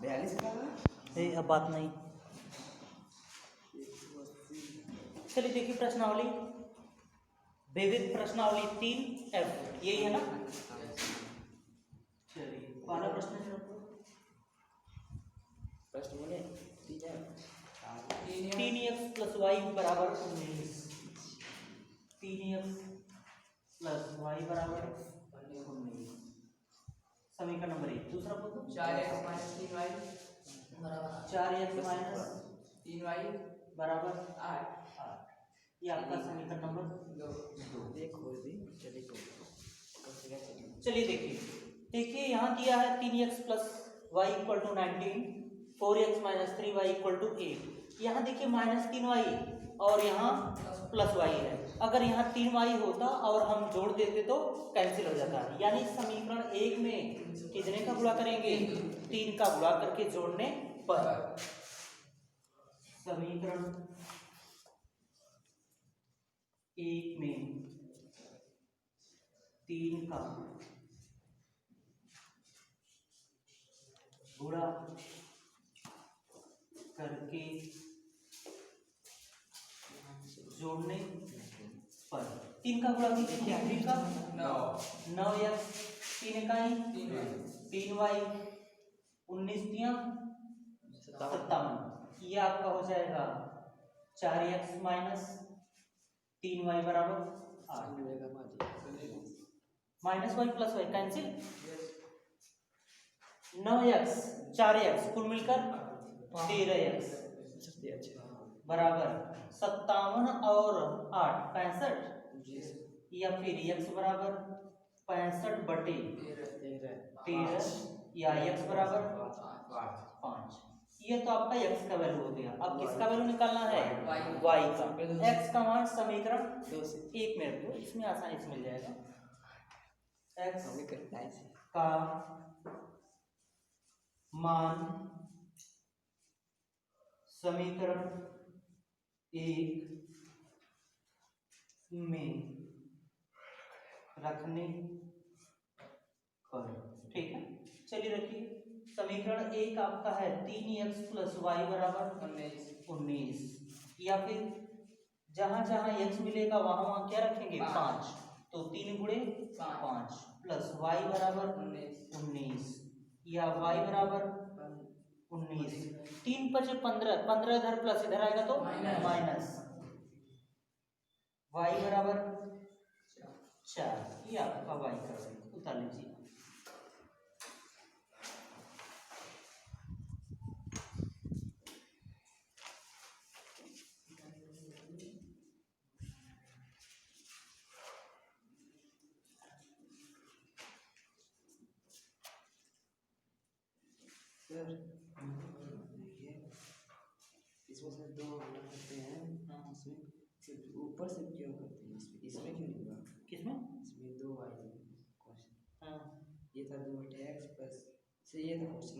42 का अब बात नहीं। चलिए देखिए प्रश्नावली, विविध प्रश्नावली 3F, यही है ना। चलिए पहला प्रश्न है, प्रश्न बोले 3x प्लस वाई बराबर 19। 3x प्लस वाई बराबर 19, समीकरण नंबर 1। दूसरा बोलो 4x माइनस 3y बराबर 4x माइनस 3y बराबर 8। ये आपका समीकरण नंबर 2। देखो जी चलिए देखिए यहाँ दिया है 3x plus y equal to 19, 4x minus 3y equal to 8। यहाँ देखिए माइनस 3y और यहाँ प्लस y है। अगर यहाँ 3y होता और हम जोड़ देते तो कैंसिल हो जाता है, यानी समीकरण 1 में कितने का गुणा करेंगे, 3 का गुणा करके जोड़ने पर समीकरण 1 में 3 का गुणा करके जोड़ने पर 3 का गुणा कीजिए, 3 का 9x 3 इकाई 3y 19 तिया 57, ये आपका हो जाएगा 4x माइनस 3y बराबर 8। Minus y plus y cancel, 9x 4x कुल मिलकर 13x बराबर 57 और 8 65, या फिर x बराबर 65 बटे 13 या x बराबर 5। ये तो आपका x का वैल्यू हो गया। अब किसका वैल्यू निकालना है, y का। x का मान समीकरण 1 में रखो, इसमें आसानी से मिल जाएगा। x का मान समीकरण 1 में रखने पर, ठीक है। चलिए रखिए, समीकरण 1 आपका है 3x प्लस वाई बराबर 19, या फिर जहां जहां x मिलेगा वहां वहां क्या रखेंगे 5, तो 3 गुणे 5 प्लस वाई बराबर 19 या y बराबर 19। 3 5 15, 15 इधर प्लस इधर आएगा तो माइनस, y बराबर 4। ये आपका y का वैल्यू उतार लीजिए। इसमें से 2 करते हैं, इसमें सिर्फ ऊपर से क्यों करते हैं, इसमें क्यों नहीं हुआ, किसमें, इसमें 2 आई क्वेश्चन। हाँ ये था 2 बटे x प्लस से ये था क्वेश्चन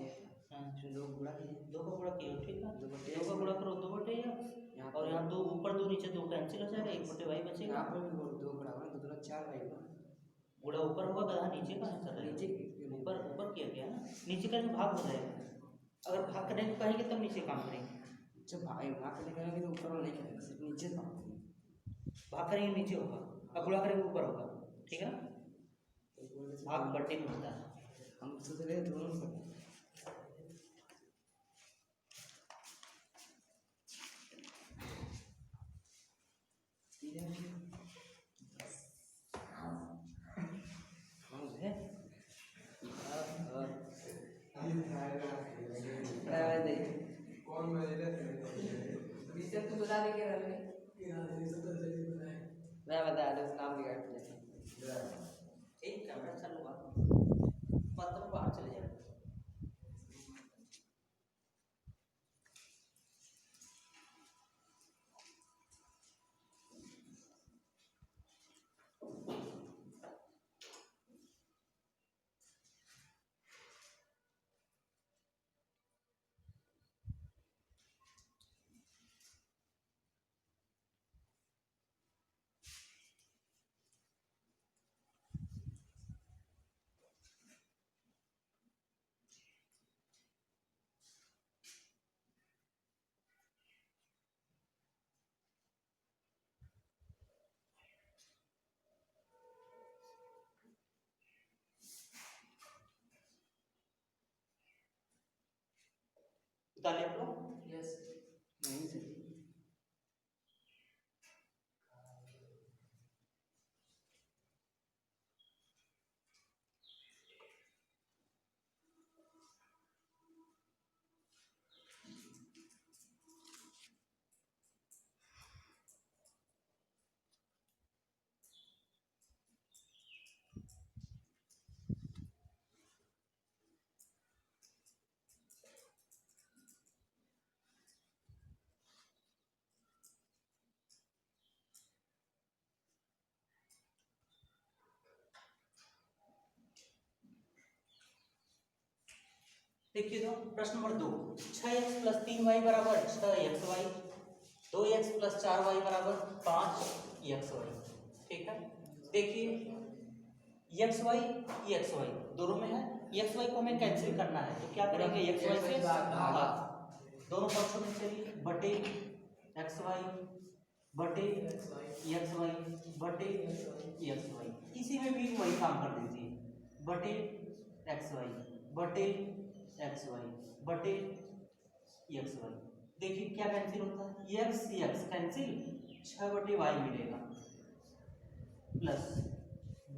इसमें 2 गुणा किए, 2 का गुणा किया, ठीक है। 2 बटे 2 का गुणा करो 2 बटे यहाँ और यहाँ 2 ऊपर 2 नीचे 2 कैंसिल हो जाएगा, 1 बटे y बचेगा। यहाँ पर भी 2 गुणा होगा, 2 दूना 4 y हुआ। गुणा ऊपर होगा, गधा नीचे का आंसर है। नीचे ऊपर ऊपर किया गया ना, नीचे का भाग हो जाएगा। अगर भाग करने को कहेंगे तब नीचे काम करेंगे, जब भाग करने कहेंगे तो ऊपर वाला नहीं करेंगे, सिर्फ नीचे काम करेंगे। भाग करेंगे नीचे होगा और गुणा करेंगे ऊपर होगा, ठीक है। भाग बढ़ने में होता है। हम सोच रहे थे दोनों को मैं बता रहा हूँ नाम बिगाड़ दिया। एक कैमरा चालू हुआ, मतलब बाहर चले जाएगा। निकाले आप लोग। यस नहीं से देखिए तो प्रश्न नंबर 2, 6x प्लस 3y बराबर 6xy, 2x प्लस 4y बराबर 5xy। ठीक है, देखिए xy xy दोनों में है, xy को हमें कैंसिल करना है तो क्या करेंगे, xy से भाग, दोनों पक्षों में चलिए बटे xy बटे xy बटे xy, इसी में भी वही काम कर दीजिए, बटे xy बटे xy बटे xy। देखिए क्या कैंसिल होता है, x x कैंसिल, 6 बटे y मिलेगा, प्लस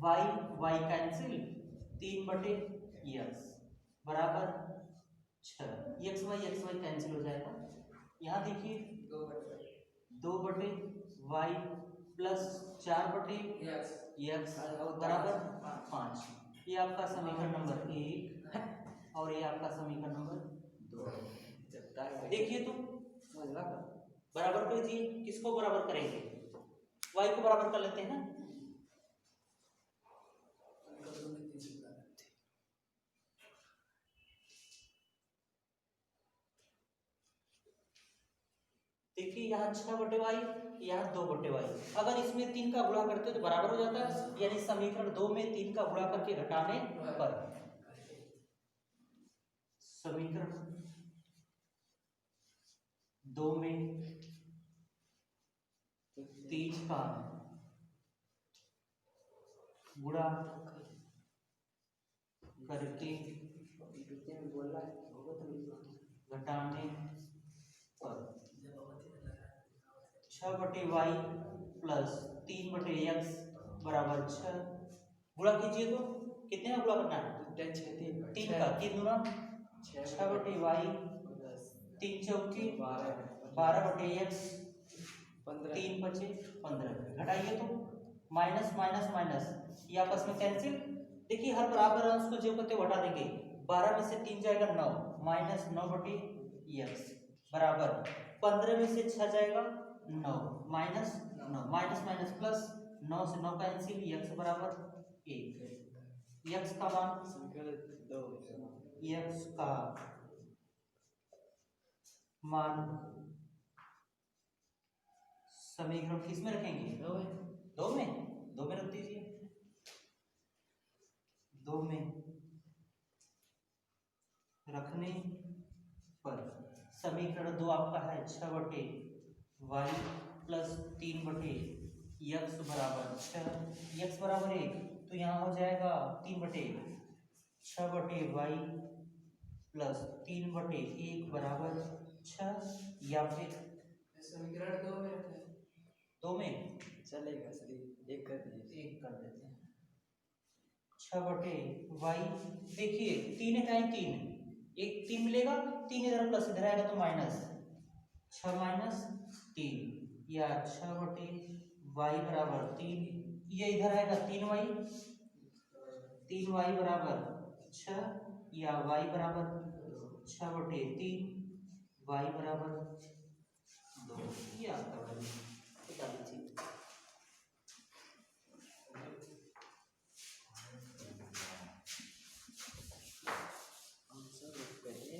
y y कैंसिल, 3 बटे x बराबर 6, xy कैंसिल हो जाएगा। यहाँ देखिए 2 बटे y प्लस 4 बटे x बराबर 5, ये आपका समीकरण नंबर 1 और ये आपका समीकरण नंबर 2। देखिए तो समझ लगा, बराबर कर दीजिए, किसको बराबर करेंगे, y को बराबर कर लेते हैं ना, देखिए यहाँ 6 बटे y, यहाँ 2 बटे y, अगर इसमें 3 का गुणा करते हो तो बराबर हो जाता है, यानी समीकरण 2 में 3 का गुणा करके घटाने पर समीकरण 2 में 3 का गुणा करके बोल रहा है होगा तो नहीं घटाने पर 6 बटे वाई प्लस 3 बटे एक्स बराबर 6, गुणा कीजिए तो कितने का गुणा करना है, 3 का, 3 गुना 6 बटे वाई, 3 चौकी 12 बटे एक्स, 3 बचे 15, घटाइए तो माइनस माइनस माइनस, ये आपस में कैंसिल। देखिए हर बराबर अंश को जो करते घटा देंगे, 12 में से 3 जाएगा 9, माइनस 9 बटे एक्स बराबर 15 में से 6 जाएगा 9, माइनस 9, माइनस माइनस प्लस, 9 से 9 कैंसिल, एक्स बराबर 1, एक्स का मान एक्स का मान समीकरण किस में रखेंगे, दो में रख दीजिए, 2 में रखने पर समीकरण 2 आपका है 6 बटे वाई प्लस 3 बटे एक्स बराबर 6, एक्स बराबर 1 तो यहाँ हो जाएगा 3 बटे 6 बटे वाई प्लस 3 बटे 1 बराबर 6, या फिर समीकरण 2 में रखा है, 2 में चलेगा सही, एक कर दीजिए, 1 कर देते हैं, 6 बटे वाई, देखिए 3 है 3, एक 3 मिलेगा, 3 इधर प्लस इधर आएगा तो माइनस, 6 माइनस 3, या 6 बटे वाई बराबर 3, ये इधर आएगा 3 वाई बराबर 6, या वाई बराबर 6 बटे 3, वाई बराबर 2, ये आपका वैल्यू निकाल लीजिए। आंसर करिए,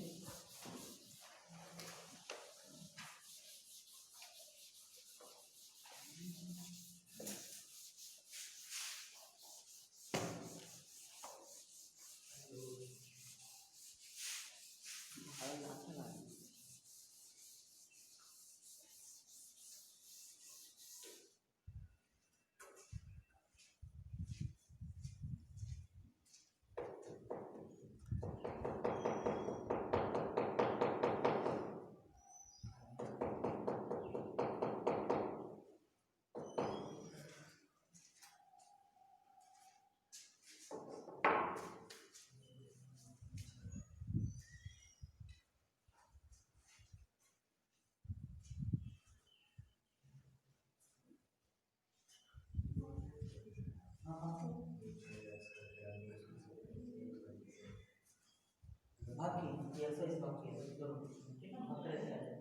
एक्सरसाइज बाकी है दोनों, ठीक है, हर तरह से आ जाएगा।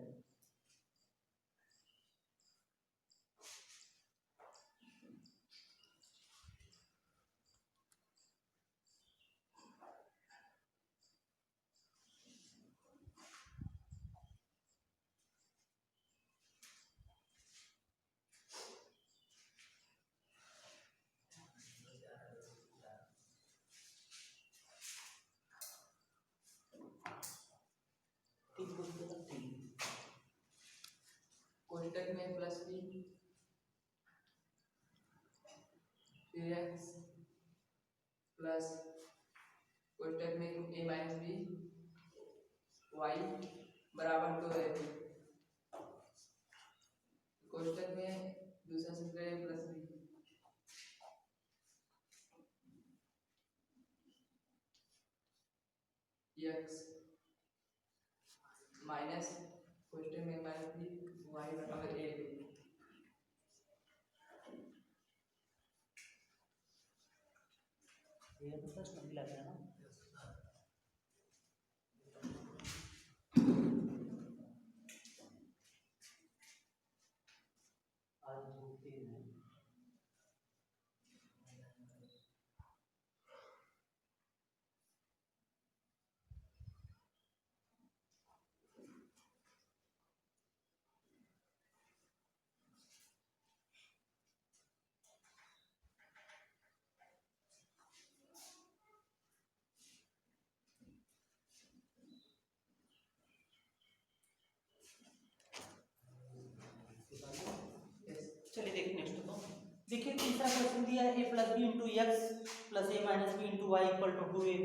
कोष्टक में प्लस बी फिर एक्स प्लस कोष्टक में ए माइनस बी वाई बराबर 2 है। कोष्टक में दूसरा सूत्र है प्लस बी एक्स माइनस कोष्टक में माइनस बी वाई बराबर ए बी। ये तो फर्स्ट नंबर लग रहा है ना। आज धूप तेज है। चलिए देखिए नेक्स्ट तो देखिए तीसरा क्वेश्चन दिया है a plus b into x plus a minus b into y equal to 2ab।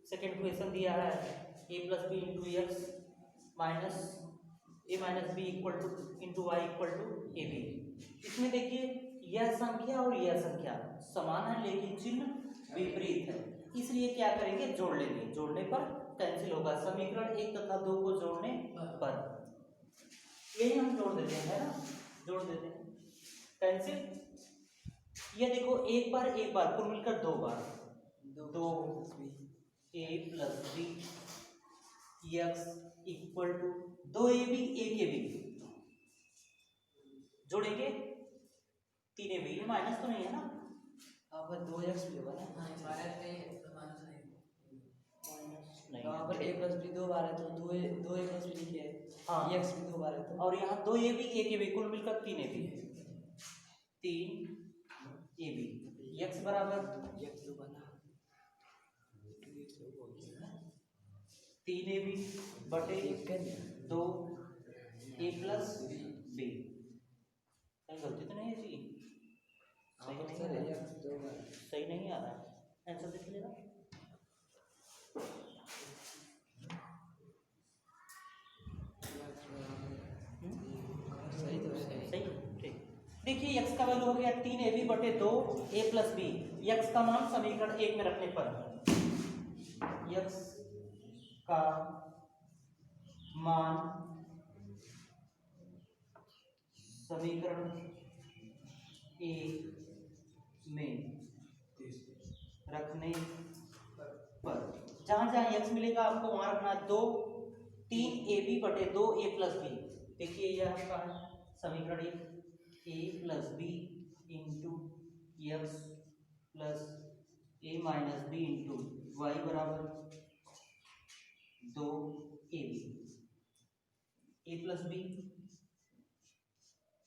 Second question दिया है a plus b into x minus a minus b equal to into y equal to a b. इसमें देखिए यह संख्या और यह संख्या समान है लेकिन चिन्ह विपरीत है, इसलिए क्या करेंगे जोड़ लेंगे, जोड़ने पर कैंसिल होगा। समीकरण 1 तथा 2 को जोड़ने पर यही हम जोड़ देते हैं, है ना, जोड़ देते हैं कैंसिल। ये देखो एक बार कुल मिलकर 2 बार 2 a plus b x equal to 2ab 1ab जोड़ेंगे 3ab। ये माइनस तो नहीं है ना, यहाँ पर 2x भी होगा ना, माइनस नहीं है माइनस नहीं यहाँ पर a प्लस बी 2 बार है तो 2a प्लस बी लिखे है, हाँ x भी 2 बार है तो, और यहाँ 2ab 1ab कुल मिलकर 3ab 3ab x बराबर x 2 बना 2x हो गया 3ab बटे 2 a प्लस b। कहीं गलती तो नहीं है जी, सही नहीं आ रहा, x 2 बार सही नहीं आ रहा, आंसर देख लेना। सही तो है, सही ठीक। देखिए x का वैल्यू हो गया 3ab बटे 2 a प्लस बी। x का मान समीकरण 1 में रखने पर x का मान समीकरण 1 में रखने पर जहां जहां x मिलेगा आपको वहां रखना 2 3ab बटे 2 a प्लस बी। देखिए यह आपका है समीकरण 1 a plus b into x plus a minus b into y बराबर 2ab a plus b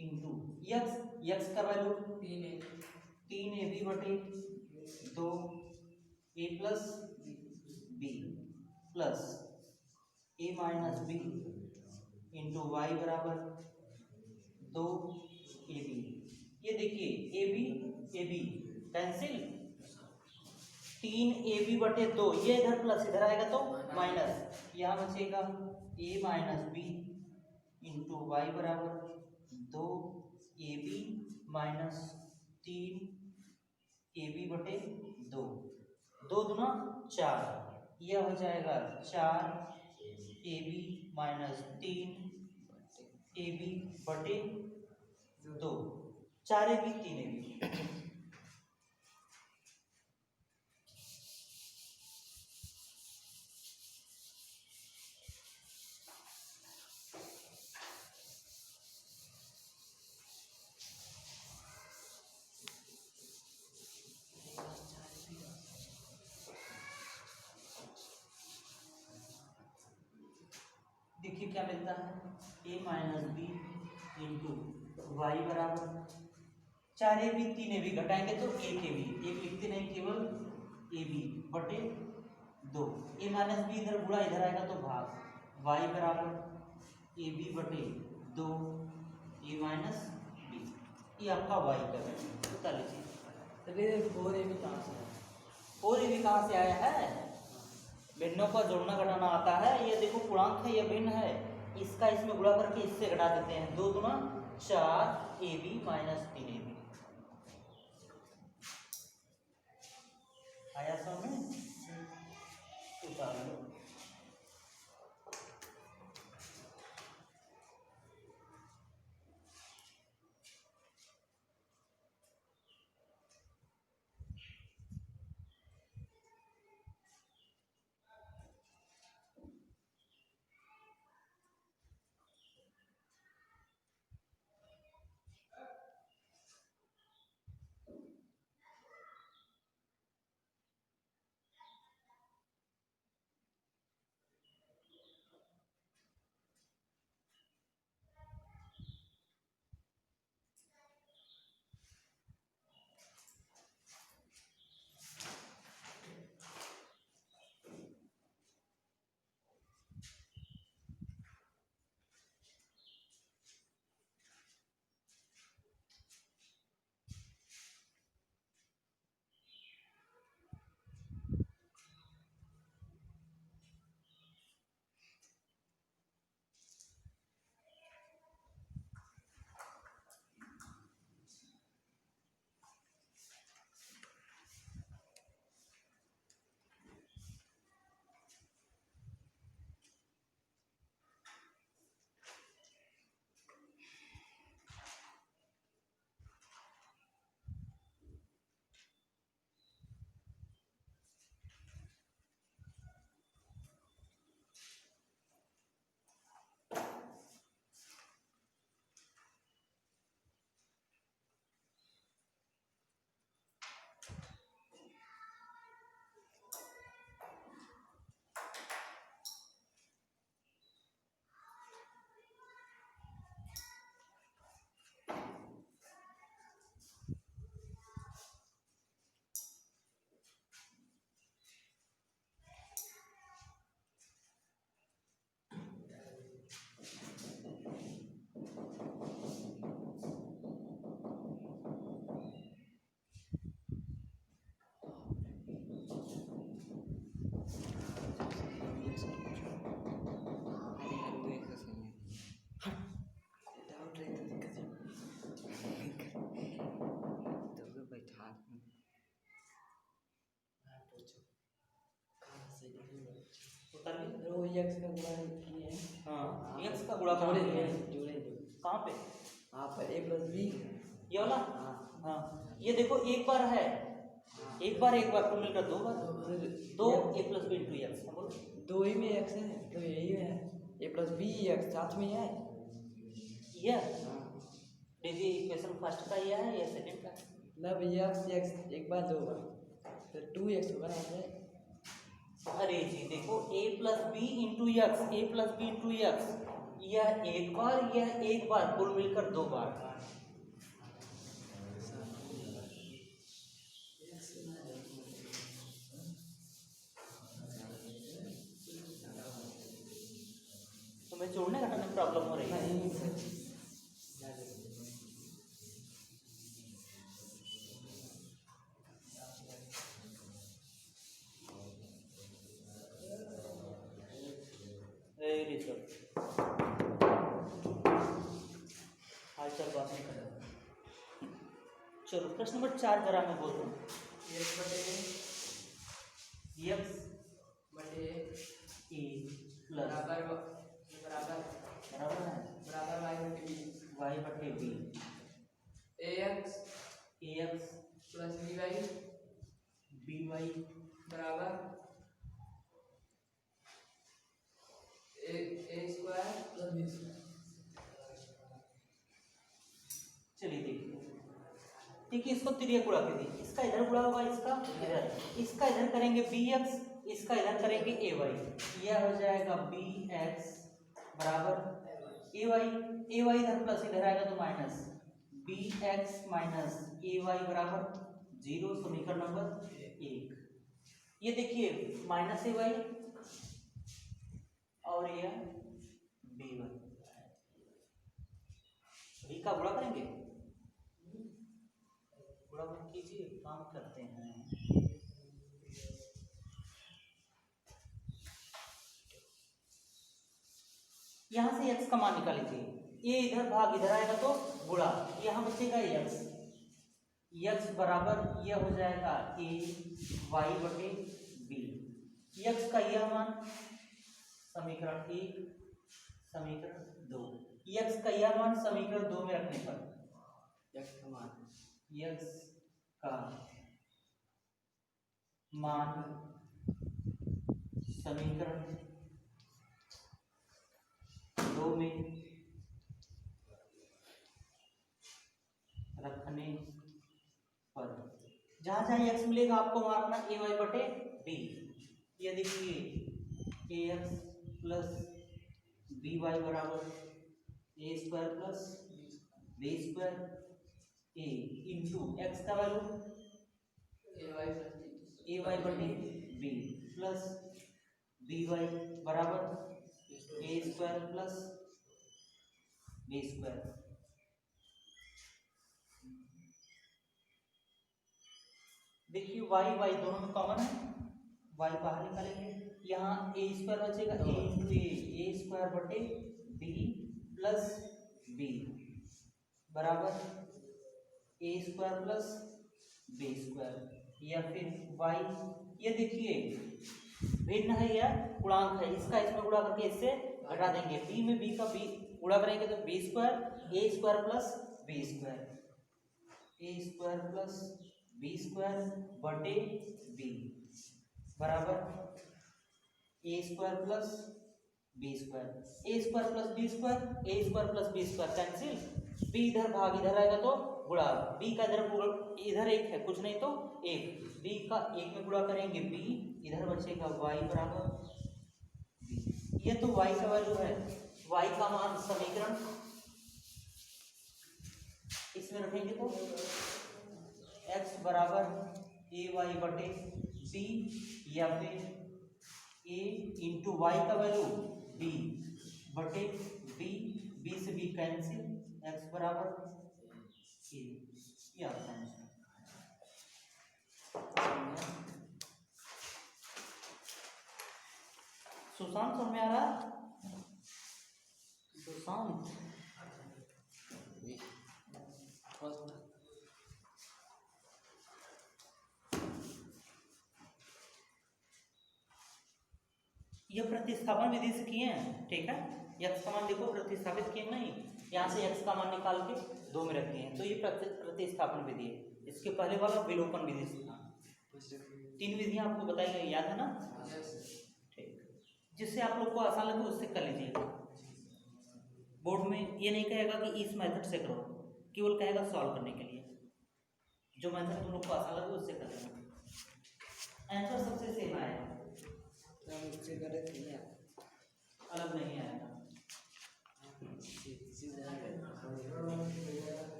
into x का वैल्यू 3ab बटे 2 a plus b plus a minus b into y बराबर 2ab। ये देखिए ए बी कैंसिल, 3ab बटे 2 ये इधर plus इधर आएगा तो माइनस, यहाँ बचेगा a minus b into y बराबर 2ab माइनस 3ab बटे 2, 2 दूना 4, यह हो जाएगा 4ab माइनस 3ab बटे 2, 4ab 3ab। देखिए क्या मिलता है, ए माइनस बी इंटू वाई बराबर 4ab 3ab घटाएंगे तो एक ए बी, एक लिखते नहीं केवल ए बी बटे 2, ए माइनस बी इधर गुणा इधर आएगा तो भाग, वाई बराबर ए बी बटे 2 ए माइनस बी, ये आपका वाई का वैल्यू बता लीजिए। अरे 4ab कहाँ से है? 4ab कहाँ से आया है, भिन्नों का जोड़ना घटाना आता है, ये देखो पूर्णांक है, ये भिन्न है, इसका इसमें गुणा करके इससे घटा देते हैं, 2 गुना 4ab माइनस 3ab आया समझ में, उतार लो। वो x का गुणा किए हैं। हाँ x का गुणा कहाँ जोड़े पे है? जोड़े कहाँ पे, हाँ पर a प्लस बी। ये वाला, हाँ हाँ ये देखो एक बार है, एक बार कुल मिलकर 2 बार, 2 a plus b into x, बोलो 2 ही में x है तो यही है, a प्लस बी x साथ में है। ये हाँ देखिए इक्वेशन फर्स्ट का ये है या सेकंड का, मतलब x एक बार 2 बार फिर 2x होगा ना इसमें। अरे जी देखो a plus b into x, a plus b into x, यह एक बार कुल मिलकर 2 बार। तुम्हें जोड़ने घटाने में प्रॉब्लम हो रही है? हालचाल बात नहीं कर, चलो प्रश्न नंबर 4 जरा मैं बोल रहा हूँ, x बटे एक्स बटे ए प्लस बराबर बराबर बराबर है बराबर y बटे b वाई बटे b, ax a x plus by b Y बराबर a square plus b square. चलिए देखिए इसको त्रिया गुणा कर दी, इसका इधर गुणा होगा, इसका इधर करेंगे bx, इसका इधर करेंगे ay, यह हो जाएगा bx बराबर ए वाई इधर प्लस इधर आएगा तो माइनस बी एक्स माइनस ए वाई बराबर 0। समीकरण नंबर 1। ये देखिए माइनस ए वाई और ये बी वाई, बी का गुणा करेंगे, गुणा मत कीजिए, काम करते हैं। यहां से x का मान निकाल लीजिए, ये इधर भाग इधर आएगा तो गुणा, यहां बचेगा x बराबर यह हो जाएगा a y बटे b। x का यह मान समीकरण 1, समीकरण 2, x का यह मान समीकरण 2 में रखने पर x का मान समीकरण 2 में रखने पर जहां जहां x मिलेगा आपको मारना ए वाई बटे बी। ये देखिए ए एक्स प्लस बी वाई बराबर A square plus B square A into x का वैल्यू ए वाई बटे बी प्लस बी वाई बराबर A square plus B square. देखिए वाई वाई दोनों में कॉमन है, वाई बाहर निकालेंगे, यहाँ ए स्क्वायर बचेगा ए इंटू ए स्क्वायर बटे बी प्लस बी बराबर A square plus B square. या फिर वाई, ये देखिए भिन्न है या गुणांक है, इसका इसमें गुणा करके इससे घटा देंगे, बी में बी का बी गुणा करेंगे तो B square A square plus B square, A square plus B square बटे बी बराबर A square plus B square, A square plus B square, A square plus B square cancel, B इधर भाग इधर आएगा तो गुणा, बी का इधर एक है कुछ नहीं तो एक, बी का एक में गुणा करेंगे बी, इधर बचेगा y बराबर बी। ये तो y का वैल्यू है, y का मान समीकरण इसमें रखेंगे तो x बराबर ए वाई बटे बी, या फिर a इंटू वाई का वैल्यू b बटे b, b से b कैंसिल, x बराबर a, या सुशांत समझ में आ रहा है? सुशांत यह प्रतिस्थापन विधि से किए हैं, ठीक है। x का मान देखो प्रतिस्थापित किए नहीं, यहाँ से x का मान निकाल के 2 में रखे हैं, तो ये प्रतिस्थापन विधि है। इसके पहले वाला विलोपन विधि से था। 3 विधियां आपको बताई गई, याद है ना? ठीक, जिससे आप लोग को आसान लगे उससे कर लीजिएगा। बोर्ड में ये नहीं कहेगा कि इस मेथड से करो, केवल कहेगा सॉल्व करने के लिए, जो मेथड तुम लोग को आसान लगे उससे कर लेना। आंसर सबसे सेम आएगा, अलग नहीं आएगा।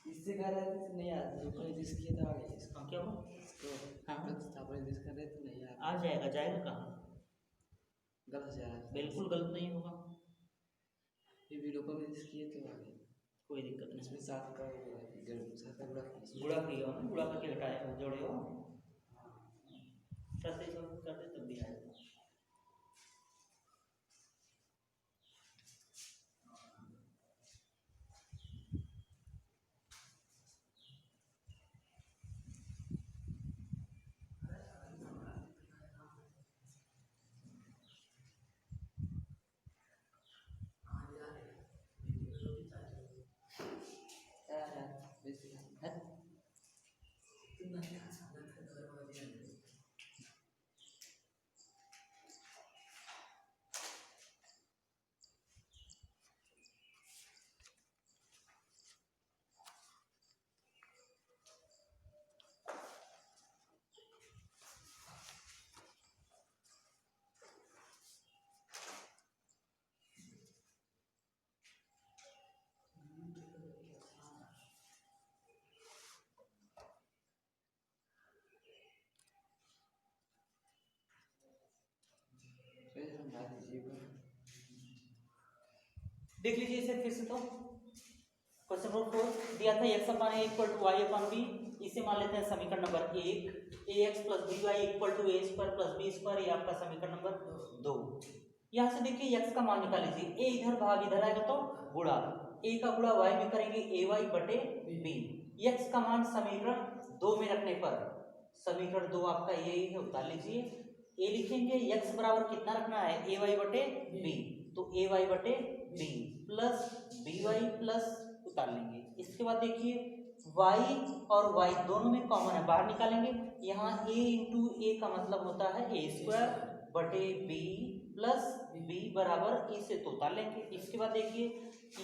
इससे कर रहे थे नहीं आता, जो कोई जिस किया था आ गया इसका क्या हुआ? हाँ प्रतिस्थापन जिस कर रहे थे नहीं आता, आ जाएगा, जाएगा कहाँ? गलत जा रहा है, बिल्कुल गलत नहीं होगा, ये विलोपन में जिस किए तो आ गया, कोई दिक्कत नहीं। इसमें 7 का गुणा किया हो ना, गुणा करके घटाया जोड़े हो, प्रतिस्थापन करते तब भी आएगा। देख लीजिए इसे फिर से। तो क्वेश्चन नंबर 4 दिया था x upon a equal to y upon b। इसे मान लेते हैं समीकरण number 1, ax plus by equal to a square plus b square, ये आपका समीकरण नंबर 2। यहाँ से देखिए x का मान निकाल लीजिए, a इधर भाग इधर आएगा तो गुणा, a का गुणा y में करेंगे ay बटे b। x का मान समीकरण 2 में रखने पर, समीकरण 2 आपका यही है, उतार लीजिए। a लिखेंगे, x बराबर कितना रखना है, ay बटे b, तो ay बटे b प्लस by प्लस उतार लेंगे। इसके बाद देखिए y और y दोनों में कॉमन है, बाहर निकालेंगे। यहाँ a इंटू ए का मतलब होता है a स्क्वायर बटे b प्लस b बराबर a से तो उतार लेंगे। इसके बाद देखिए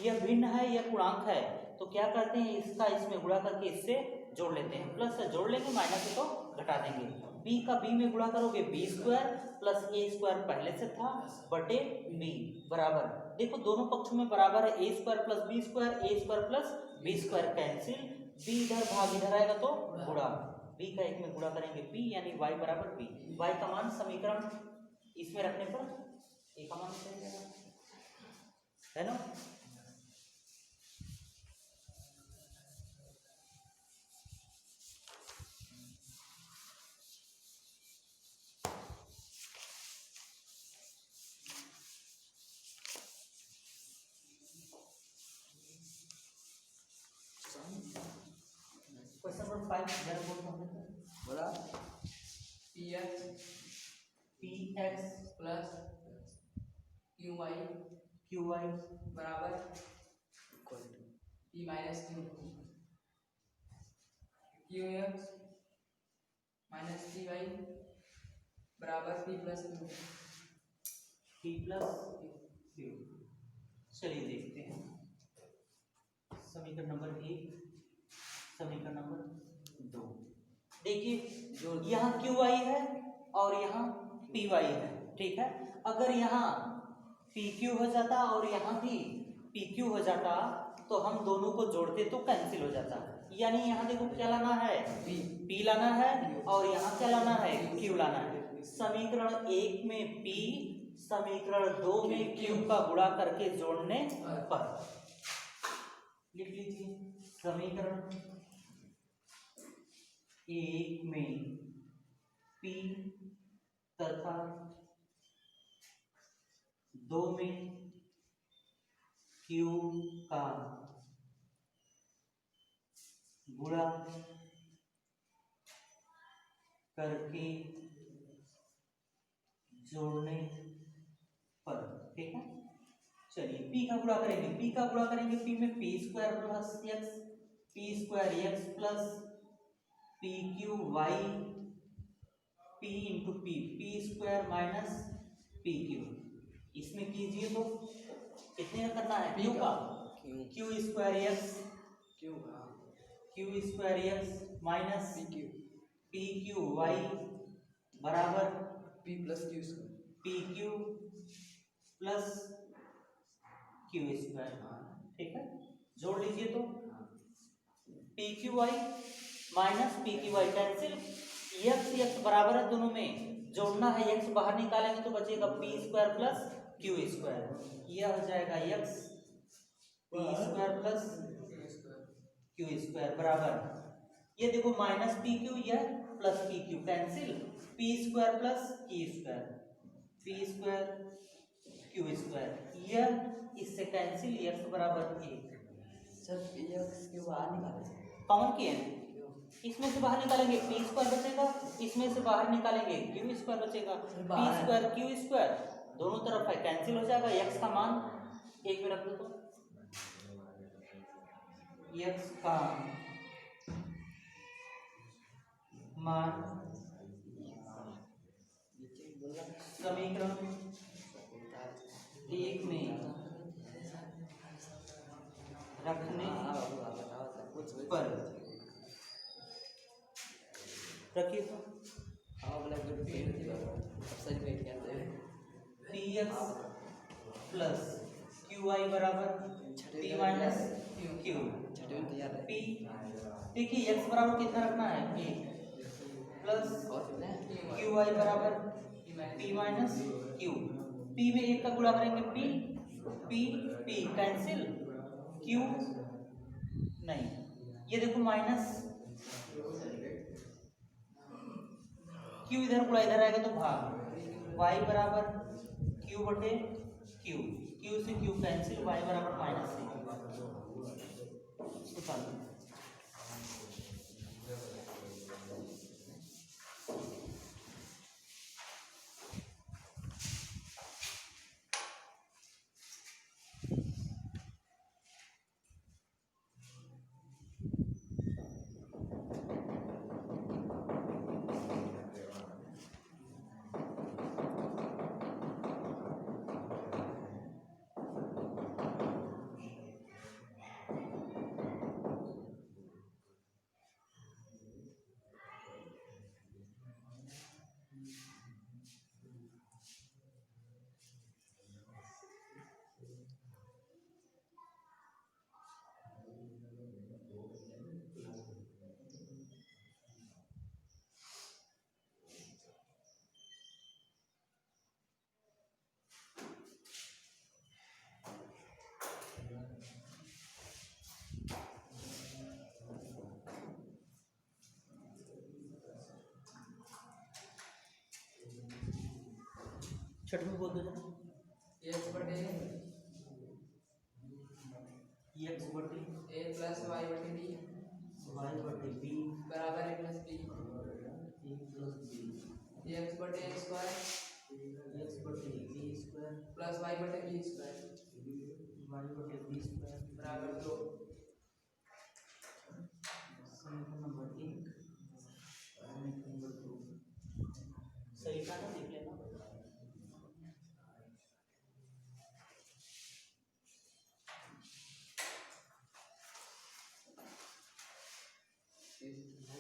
यह भिन्न है, यह पूर्णांक है, तो क्या करते हैं, इसका इसमें गुणा करके इससे जोड़ लेते हैं, प्लस से जोड़ लेंगे, माइनस से तो घटा देंगे। b का b में गुणा करोगे b square plus a square पहले से था बटे b बराबर, देखो दोनों पक्षों में बराबर है, a square plus b square, a square plus b square cancel, b इधर भाग इधर आएगा तो गुणा, b का एक में गुणा करेंगे b, यानी y बराबर b। y का मान समीकरण इसमें रखने पर a का मान सही है ना। क्वेश्चन नंबर 5 जरा बोल हमने बोला px प्लस qy बराबर p minus q, qx minus py बराबर p प्लस q। चलिए देखते हैं समीकरण नंबर 1, समीकरण नंबर 2। देखिए जो यहाँ qy है और यहाँ py है, ठीक है। अगर यहाँ pq हो जाता और यहाँ भी pq हो जाता तो हम दोनों को जोड़ते तो कैंसिल हो जाता, यानी यहाँ देखो क्या लाना है, p लाना है और यहाँ क्या लाना है, q लाना है। समीकरण 1 में p, समीकरण 2 में q का गुणा करके जोड़ने पर, लिख लीजिए समीकरण 1 में p तथा 2 में q का गुणा करके जोड़ने पर, ठीक है। चलिए p का गुणा करेंगे, p का गुणा करेंगे, p में p square plus x, p square x plus p q y, p into p, p square minus p Q. इसमें कीजिए तो कितने का करना है, q का q square x, q square x minus p q y बराबर p plus q square, p q plus q square, ठीक है। जोड़ लीजिए तो p q y minus p q y cancel, x बराबर है दोनों में, जोड़ना है, x बाहर निकालेंगे तो बचेगा p square plus q square, यह हो जाएगा x p square plus q square बराबर, ये देखो माइनस पी क्यू, यह plus P Q cancel, p square plus q square, p square q square, यह इससे कैंसिल, x बराबर 1। सर x के बाहर निकालें, कॉमन किए हैं, इसमें से बाहर निकालेंगे p स्क्वायर बचेगा, इसमें से बाहर निकालेंगे q स्क्वायर बचेगा, p स्क्वायर q स्क्वायर दोनों तरफ है, कैंसिल हो जाएगा। x का मान 1 में रख दो तो x का मान समीकरण 1 में रखने पर, रखिए तो px प्लस qy बराबर p माइनस q, p देखिए x बराबर कितना रखना है 1 प्लस qy बराबर p माइनस q, p में 1 का गुणा करेंगे p P P cancel, Q नहीं, ये देखो माइनस क्यू इधर पूरा इधर आएगा तो भाग, वाई बराबर क्यू बटे क्यू, क्यू से क्यू कैंसिल, वाई बराबर माइनस सी। छठवीं बोल दो जरा, एक्स बटे एक्स बटे ए प्लस वाई बटे बी वाई बटे बी बराबर ए प्लस बी, ए प्लस बी, एक्स बटे ए स्क्वायर एक्स बटे बी स्क्वायर प्लस वाई बटे बी स्क्वायर वाई बटे बी स्क्वायर बराबर 2। समीकरण नंबर 1, समीकरण नंबर 2 सही था ना, देख लेना।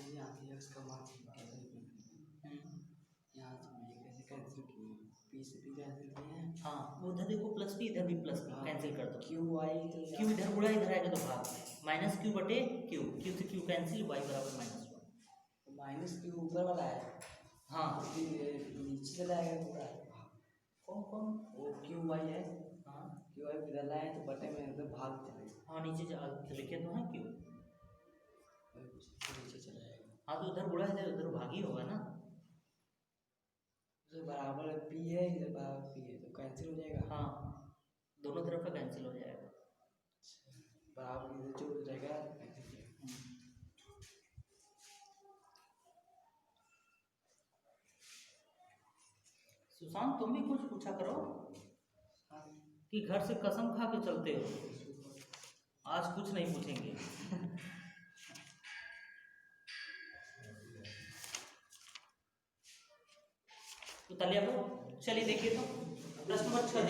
यहाँ से एक्स का मान कैसे, यहाँ से ये कैसे कैंसिल किए, पी से पी कैंसिल किए हैं। हाँ उधर देखो प्लस पी, इधर भी प्लस पी, कैंसिल कर दो। क्यू वाई तो क्यू इधर उड़ा इधर आएगा तो भाग, माइनस क्यू बटे क्यू, क्यू से क्यू कैंसिल, वाई बराबर -1। माइनस क्यू ऊपर वाला है, हाँ नीचे चला आएगा पूरा। कौन कौन, वो क्यू वाई है, हाँ क्यू वाई इधर लाए तो बटे में एकदम भाग जाएगा, हाँ नीचे लिखे तो है क्यू, नीचे चला जाएगा। हाँ तो उधर उड़ा इधर उधर भाग ही होगा ना। उधर बराबर पी है, इधर बराबर पी है तो कैंसिल हो जाएगा। हाँ दोनों तरफ का कैंसिल हो जाएगा। बराबर इधर जो हो जाएगा कैंसिल हो जाएगा। सुशांत तुम भी कुछ पूछा करो, कि घर से कसम खा के चलते हो, आज कुछ नहीं पूछेंगे। तो तालिया को चलिए देखिए, तो प्रश्न नंबर 6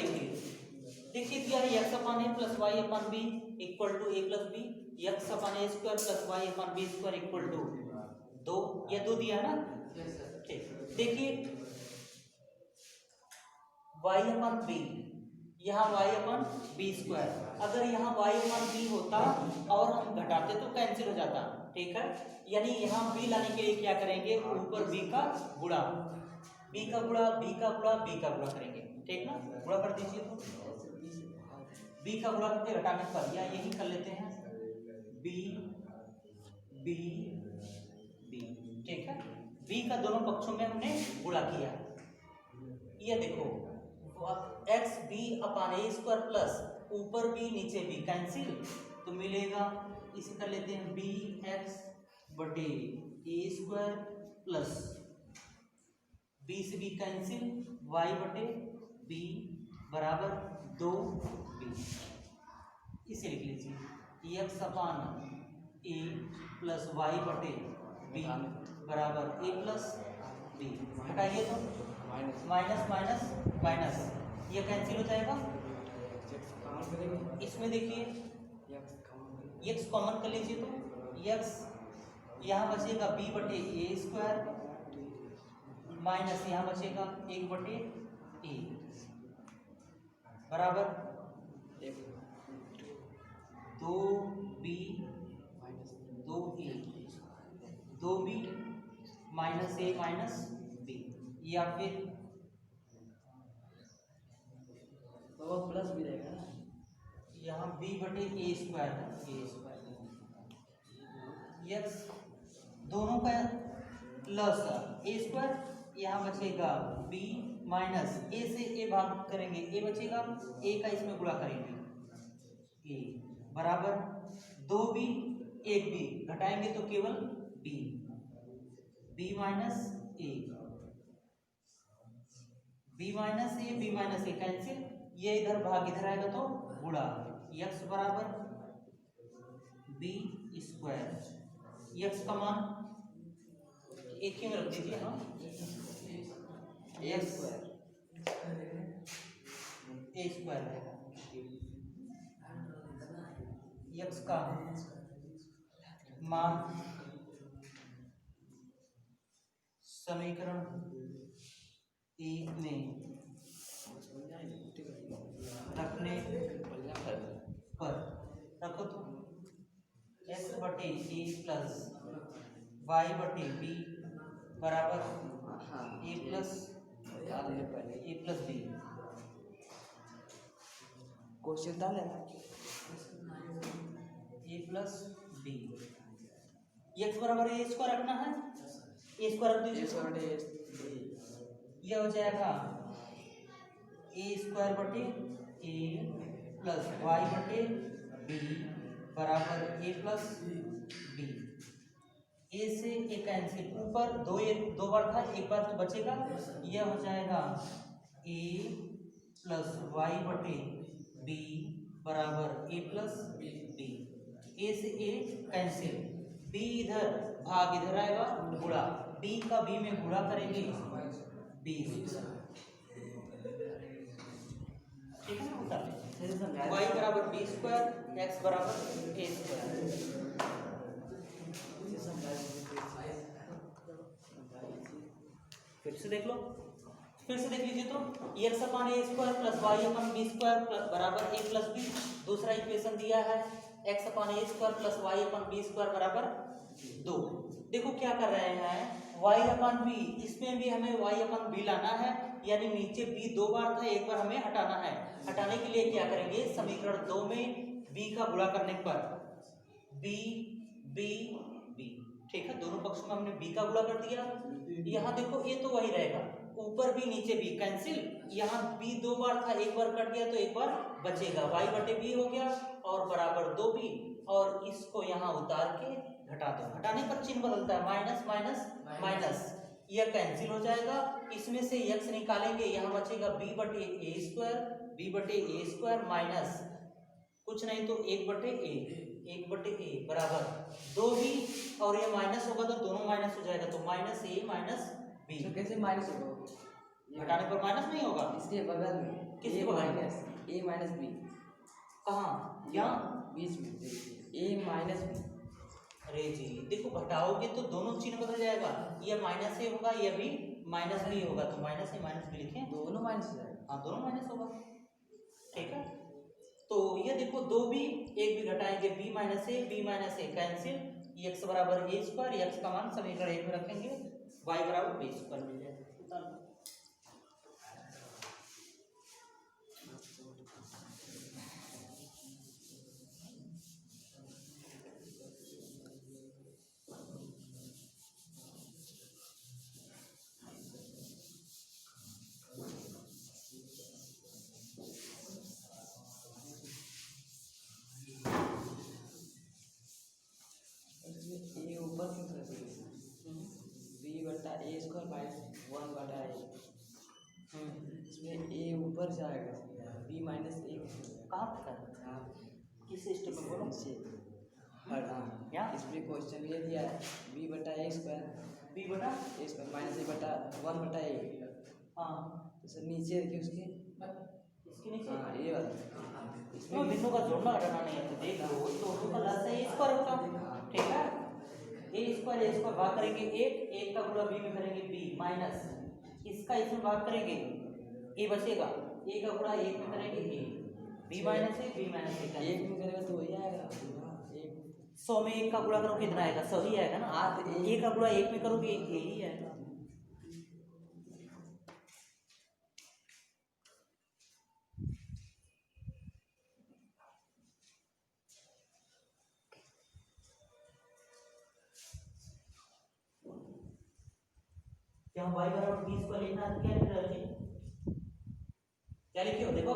देखिए दिया है x upon a plus y upon b equal to a plus b, x upon a square plus y upon b square equal to 2, ये 2 दिया है ना। Yes sir. ठीक देखिए y अपान बी, यहाँ y अपान बी स्क्वायर, अगर यहाँ y upon B होता और हम घटाते तो कैंसिल हो जाता, ठीक है। यानी यहाँ b लाने के लिए क्या करेंगे, ऊपर b का गुणा, b का गुणा b का गुणा b का गुणा करेंगे, ठीक ना। गुणा कर दीजिए, तो b का गुणा करके घटाने पर या यही कर लेते हैं b b b, ठीक है। b का दोनों पक्षों में हमने गुणा किया, ये देखो x B upon a square plus ऊपर बी नीचे बी कैंसिल, तो मिलेगा इसे कर लेते हैं बी एक्स बटे ए स्क्वायर प्लस बी से बी कैंसिल, वाई बटे बी बराबर 2b, इसे लिख लीजिए एक्स अपान ए प्लस वाई बटे बी बराबर ए प्लस बी। हटाइए तो माइनस माइनस माइनस, ये कैंसिल हो जाएगा। इसमें देखिए x कॉमन कर लीजिए, तो x यहाँ बचेगा b बटे ए स्क्वायर माइनस यहाँ बचेगा 1 बटे ए बराबर 2b 2a, 2b minus a minus B, या फिर तो वो प्लस भी रहेगा ना। बी बटे ए स्क्वायर यक्स दोनों का लस ए स्क्वायर, यहाँ बचेगा बी माइनस ए से ए भाग करेंगे ए बचेगा, ए का इसमें गुणा करेंगे ए बराबर 2b 1b घटाएंगे तो केवल b, b माइनस ए कैंसिल, ये इधर भाग इधर आएगा तो गुणा यक्स बराबर बी स्क्वायर, यक्स का मान एक ही में रख दीजिए हाँ, यक्स ए स्क्वायर रहेगा, यक्स का मान समीकरण 1 में रखने पर रखो तो एक्स बटे ए प्लस वाई बटे बी बराबर ए प्लस बी। क्वेश्चन डाले ए प्लस बी, एक्स बराबर ए स्क्वायर रखना है, ए स्क्वायर रख दीजिए, ये हो जाएगा ए स्क्वायर बटे ए प्लस वाई बटे बी बराबर ए प्लस बी। ए से ए कैंसिल, ऊपर दो बार था, एक बार तो बचेगा, यह हो जाएगा ए प्लस वाई बटे बी बराबर ए प्लस बी। ए से ए कैंसिल, बी इधर भाग इधर आएगा गुणा, बी का बी में गुणा करेंगे बी, ठीक है ना, वाई बराबर बी स्क्वायर एक्स बराबर ए स्क्वायर। फिर से देख लो, फिर से देख लीजिए तो x upon a square plus y upon b square बराबर ए प्लस बी, दूसरा इक्वेशन दिया है x upon a square plus y upon b square बराबर 2। देखो क्या कर रहे हैं, वाई अपान बी, इसमें भी हमें वाई अपान बी लाना है, यानी नीचे बी 2 बार था, एक बार हमें हटाना है। हटाने के लिए क्या करेंगे, समीकरण 2 में बी का गुणा करने पर बी बी बी, ठीक है, दोनों पक्ष में हमने बी का गुणा कर दिया। यहाँ देखो ये तो वही रहेगा, ऊपर भी नीचे भी कैंसिल, यहाँ बी 2 बार था, एक बार कट गया तो एक बार बचेगा, वाई बटे बी हो गया और बराबर 2b, और इसको यहाँ उतार के घटा दो, घटाने पर चिन्ह बदलता है, माइनस माइनस माइनस, यह कैंसिल हो जाएगा, इसमें से x निकालेंगे, यहाँ बचेगा b बटे ए स्क्वायर माइनस कुछ नहीं तो 1 बटे ए बराबर 2b, और ये माइनस होगा तो दोनों माइनस हो जाएगा, तो माइनस ए माइनस बी। तो कैसे माइनस होगा, घटाने पर माइनस नहीं होगा, इसके बगल में किसके बगल में, ए माइनस बी, कहाँ, यहाँ बीच में ए माइनस बी। अरे जी देखो, घटाओगे तो दोनों चिन्ह बदल जाएगा, ये माइनस ए होगा, ये भी माइनस बी होगा, तो माइनस ए माइनस बी लिखें, दोनों माइनस हो जाएगा, हाँ दोनों माइनस होगा, ठीक है। तो ये देखो 2b, एक भी घटाएंगे b माइनस ए कैंसिल, एक्स बराबर ए स्क्वायर, एक्स का मान समीकरण 1 में रखेंगे, वाई बराबर बी स्क्वायर मिल जाएगा। ए ऊपर क्यों रखेंगे, बी बटा ए स्क्वायर माइनस 1 बटा ए, इसमें ए ऊपर जाएगा, बी माइनस ए कहाँ पे कर, किस स्टेप में बोलो, यहाँ इसमें क्वेश्चन ये दिया है बी बटा ए स्क्वायर माइनस ए बटा 1 बटा ए, हाँ तो सर नीचे देखिए उसके, इसके नीचे, हाँ ये वाला, इसमें बिंदु का जोड़ना घटाना नहीं है, तो देख लो दोनों का लस है ए स्क्वायर होगा, ठीक है, ए स्क्वायर भाग करेंगे एक का गुणा बी में करेंगे बी माइनस, इसका इसमें भाग करेंगे ए बचेगा, ए का गुणा 1 में करेंगे ए, बी माइनस ए एक में करेगा तो वही आएगा, 100 में 1 का गुणा करोगे कितना आएगा, 100 ही आएगा ना, ए का गुणा 1 में करोगे यही आएगा। यहाँ y बराबर बी स्क्वायर लिखना है तो क्या लिख रहे हो जी? क्या लिखे हो देखो,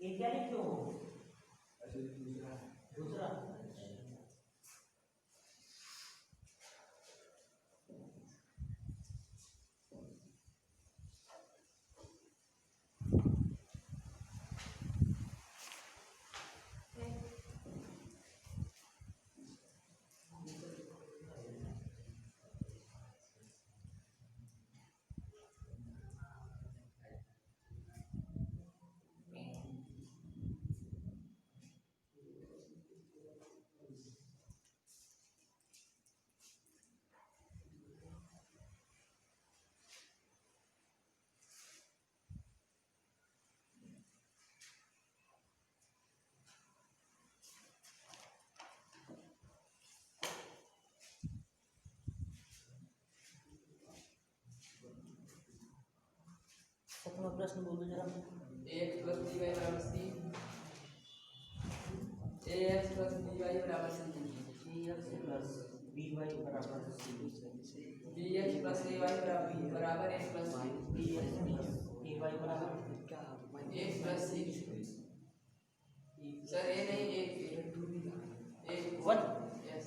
ये क्या लिखे हो? दूसरा प्रश्न बोल दो जरा। ax plus by बराबर c, ax plus by बराबर c, ax प्लस by बराबर c, bx plus ay बराबर x plus c, bx plus ay बराबर x plus c। सर ए नहीं एक वन यस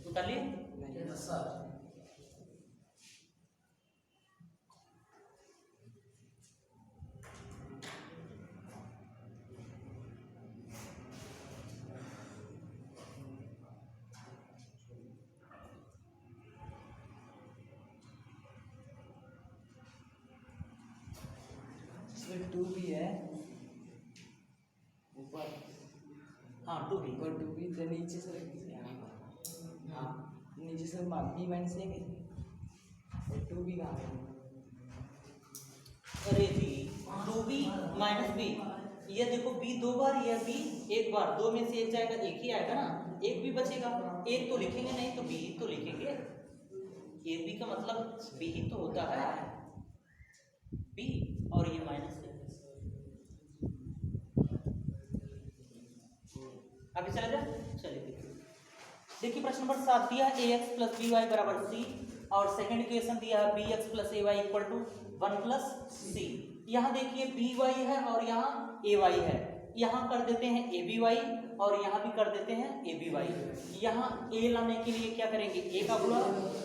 उतार लिए? Yes sir. इसमें 2 भी है ऊपर, हाँ 2b और 2 भी तो नीचे से रख दीजिए। हाँ नीचे से बी माइनस एक है और 2 भी कहाँ है? अरे जी 2b माइनस बी, ये देखो b दो बार, ये b एक बार, दो में से एक जाएगा, एक ही आएगा ना, एक भी बचेगा, एक तो लिखेंगे नहीं तो b तो लिखेंगे, ये b का मतलब b ही तो होता है, b और ये माइनस है। आगे चला जाए, चलिए देखिए प्रश्न नंबर 7 दिया है ax प्लस बी वाई बराबर c, और सेकंड इक्वेशन दिया है bx plus A Y equal to 1 plus C. यहाँ देखिए बी वाई है और यहाँ ए वाई है, यहाँ कर देते हैं ए बी वाई और यहाँ भी कर देते हैं ए बी वाई। यहाँ ए लाने के लिए क्या करेंगे, ए का गुणा,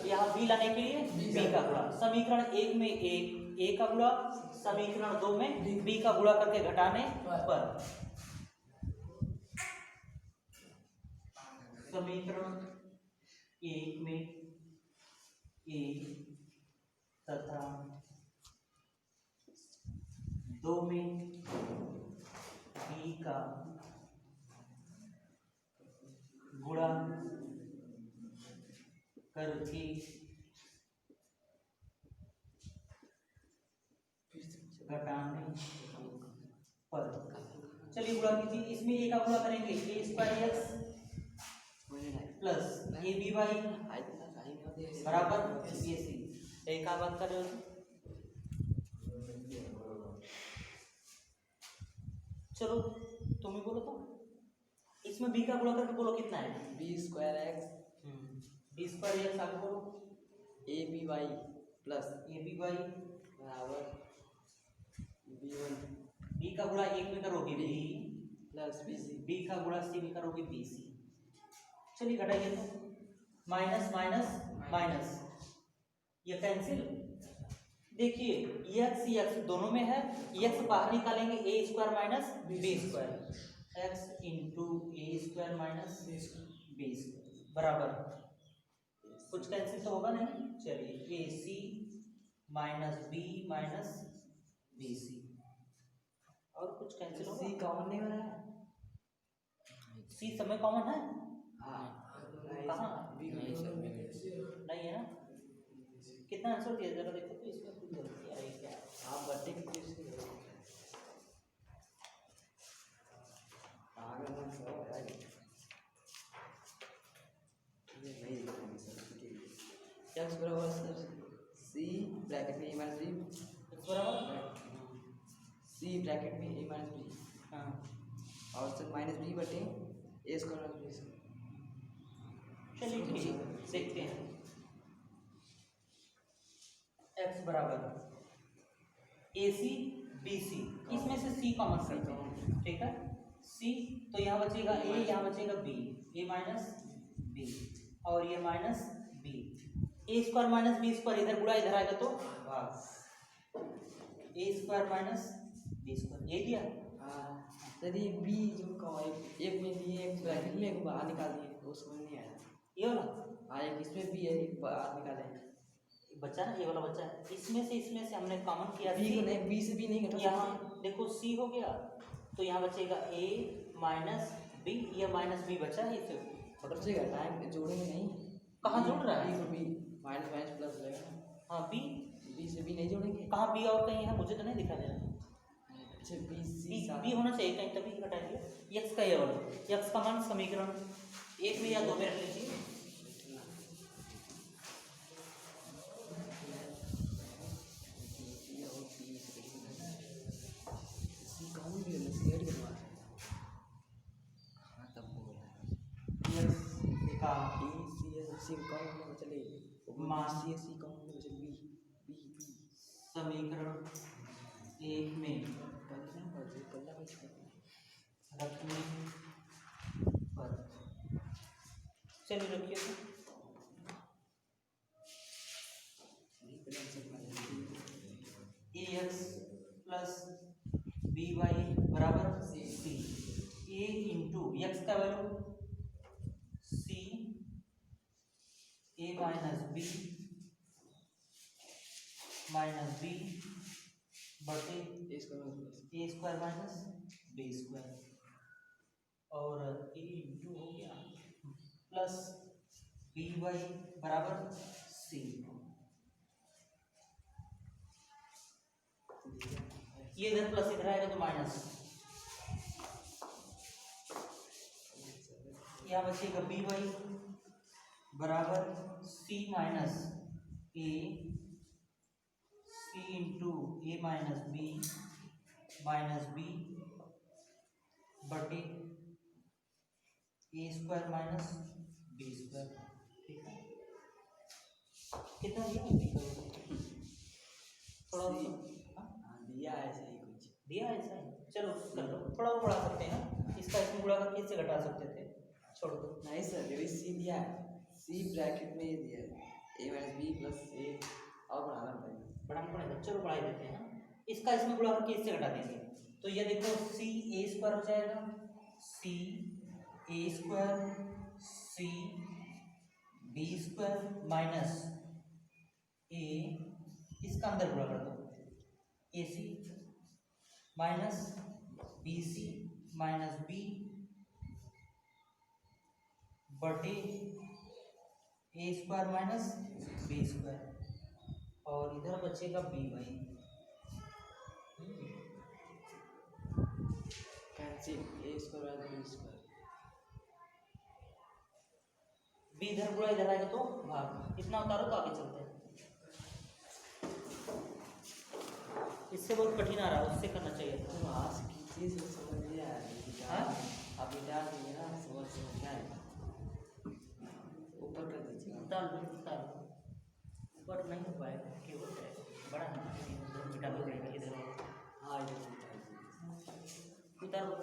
यहाँ बी लाने के लिए बी का गुणा। समीकरण 1 में ए का गुणा, समीकरण 2 में बी का गुणा करके घटाने पर समीकरण 1 में ए तथा 2 में बी का गुणा करके घटाने पर, चलिए गुणा कीजिए, इसमें ए का गुणा करेंगे A square X plus A B Y बराबर ए सी। ए का बात कर रहे हो? चलो तुम ही बोलो तो, इसमें बी का गुणा करके बोलो कितना है? B square x b square x, आगे बोलो a B y plus A B Y बराबर बी वन, बी का गुणा एक में करोगे b plus b c, b का गुणा सी में करोगे बी सी। चलिए घटाइए तो, माइनस माइनस माइनस, ये कैंसिल। देखिए एक्स एक्स दोनों में है, एक्स बाहर निकालेंगे A square minus B square, X into A square minus B square बराबर, कुछ कैंसिल तो होगा नहीं। चलिए A C minus B minus B C, और कुछ कैंसिल होगा? सी कॉमन नहीं हो रहा है? सी सब में कॉमन है? हाँ कहाँ? बी नहीं है ना? कितना आंसर दिया जरा देखो तो, इसमें कुछ गलती आई क्या? आप बर्थडे की चीज आगे ब्रैकेट में ए माइनस बी x बराबर सी ब्रैकेट में ए माइनस बी हाँ और सर माइनस बी बटे ए स्क्वायर प्लस बी। चलिए ठीक है देखते हैं। x बराबर ए सी बी सी, इसमें से c कॉमन करते हैं, ठीक है। c तो यहाँ बचेगा a, यहाँ बचेगा b, a माइनस बी और ये माइनस b, ए स्क्वायर माइनस बी स्क्वायर इधर गुणा इधर आएगा तो भाग ए स्क्वायर माइनस बी स्क्वायर, ये दिया। सर ये बी जो का एक में दिए एक ब्रैकेट में एक बाहर निकाल दिए वो समझ नहीं आया। ये वाला हाँ एक इसमें बी है एक बाहर निकाले बच्चा ना, ये वाला बच्चा है, इसमें से हमने कॉमन किया बी को c, नहीं बी से बी नहीं घटा यहाँ देखो c हो गया तो यहाँ बचेगा a माइनस बी, ये माइनस बी बचा है, इसे बचेगा टाइम जोड़ेंगे नहीं। कहाँ जोड़ रहा है? बी को बी माइनस माइनस प्लस लगेगा। हाँ बी, बी से बी नहीं जोड़ेंगे। कहाँ बी और कहीं है, मुझे तो नहीं दिखा दे रहा। अच्छा बी सी बी बी होना चाहिए कहीं, तभी घटाएंगे। x का ये वाला, x का मान समीकरण एक में या दो में रख लीजिए। समीकरण एक में रखने पर चलिए रखिए ए एक्स प्लस बी वाई बराबर सी, ए इंटू एक्स का वैल्यू सी ए माइनस बी बटे A square minus B square और ए इंटू हो गया प्लस बी वाई बराबर सी। ये इधर प्लस इधर आएगा तो माइनस, यहाँ बचेगा बी वाई बराबर सी माइनस ए सी इंटू ए माइनस बी बटे A square minus B square, ठीक है। कितना दिया थोड़ा दिया ऐसे ही कुछ दिया ऐसा ही, चलो कर लो, थोड़ा और बढ़ा सकते हैं इसका, इसमें गुणा करके इससे घटा सकते थे, छोड़ दो। नहीं सर जो सी दिया है सी ब्रैकेट में ये दिया है ए माइनस बी प्लस ए और बढ़ाना पड़ेगा। चलो बढ़ा देते हैं, इसका इसमें गुणा करके इससे घटा देंगे तो ये देखो सी ए स्क्वायर हो जाएगा, C A square C B square minus A, इसका अंदर गुणा कर दो A C minus B C minus B बटे A square minus B square और इधर बचेगा B Y. Cancel A square B square, B इधर पूरा इधर आएगा तो भाग, इतना उतारो तो आगे चलते हैं। इससे बहुत कठिन आ रहा है, उससे करना चाहिए था। तो आज की चीज़ समझ नहीं आ रही है। आप विचार कीजिए ना, समझ क्या है ऊपर कर दीजिए। उतार लो ऊपर नहीं हो पाएगा, क्यों हो जाएगा बड़ा है, मिटा लो इधर हाँ उतार लो।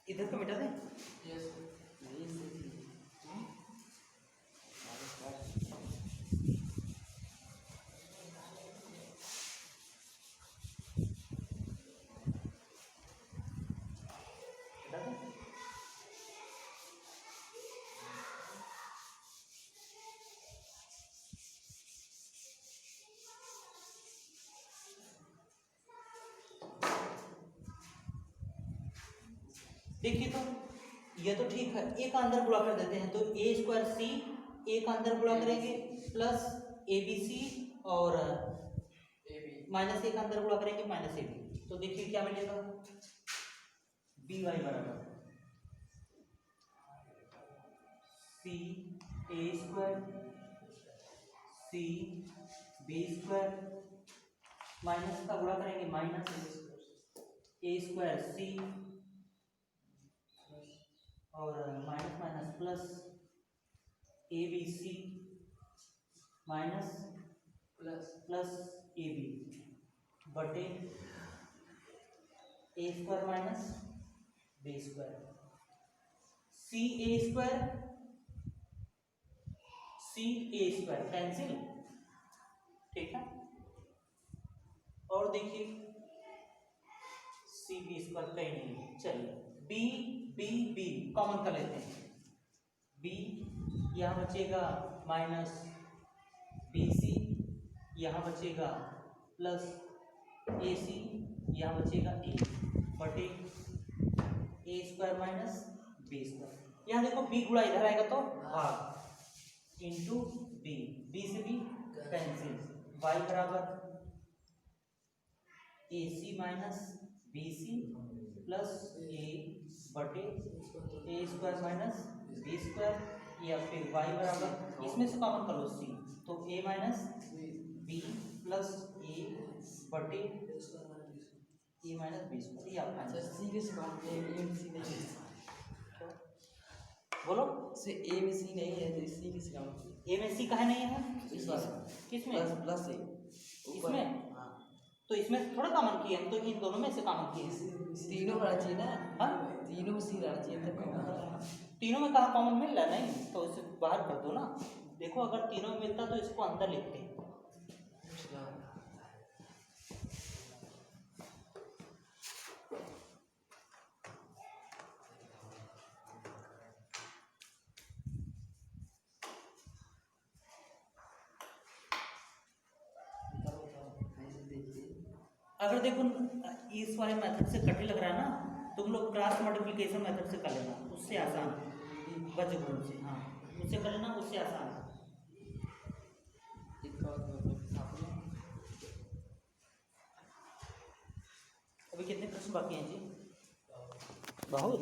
इधर का मिटा दें। Yes. नहीं से मिटा दें। देखिए तो ये तो ठीक है, एक अंदर गुणा कर देते हैं तो ए स्क्वायर सी, एक अंदर गुणा करेंगे प्लस ए बी सी और AB. माइनस एक अंदर गुणा करेंगे माइनस ए बी। तो देखिए क्या मिलेगा, बी वाई बराबर C A square C B square, minus का गुणा करेंगे माइनस ए स्क्वायर सी और माइनस माइनस प्लस ए B C minus Plus. Plus ए बी बटे A square minus B square, C A square cancel, ठीक है। और देखिए सी बी स्क्वायर कहीं नहीं, चलिए बी बी बी कॉमन कर लेते हैं, बी यहाँ बचेगा माइनस बी सी, यहाँ बचेगा प्लस ए सी, यहाँ बचेगा ए बटे A square minus B square. यहाँ देखो बी गुणा इधर आएगा तो भाग इंटू बी, बी से बी कैंसिल, वाई बराबर A C minus B C plus ए बटे A square minus B square, या फिर वाई बराबर इसमें से कॉमन कर लो सी, तो ए माइनस बी प्लस ए बटे ए माइनस बी स्क्वायर। ये आपका अच्छा आंसर। सी के समान ए बी सी नहीं है, बोलो से ए बी सी नहीं है तो सी के समान ए में सी कहा नहीं है, इस बार किसमें, प्लस प्लस ए इसमें? हाँ तो इसमें थोड़ा कॉमन किए हम, तो इन दोनों में से कॉमन किए। तीनों रहना चाहिए ना, हाँ? तीनों में सी रहना चाहिए तब कम। तीनों में कहा कॉमन मिल रहा है, नहीं तो इसे बाहर कर दो ना। देखो अगर तीनों में मिलता तो इसको अंदर लिखते हैं। अगर देखो इस वाले मेथड से कठिन लग रहा है ना, तुम लोग क्रॉस मल्टीप्लिकेशन मेथड से कर लेना, उससे आसान बजगुण से, हाँ उससे कर लेना, उससे आसान। अभी कितने प्रश्न बाकी हैं जी? बहुत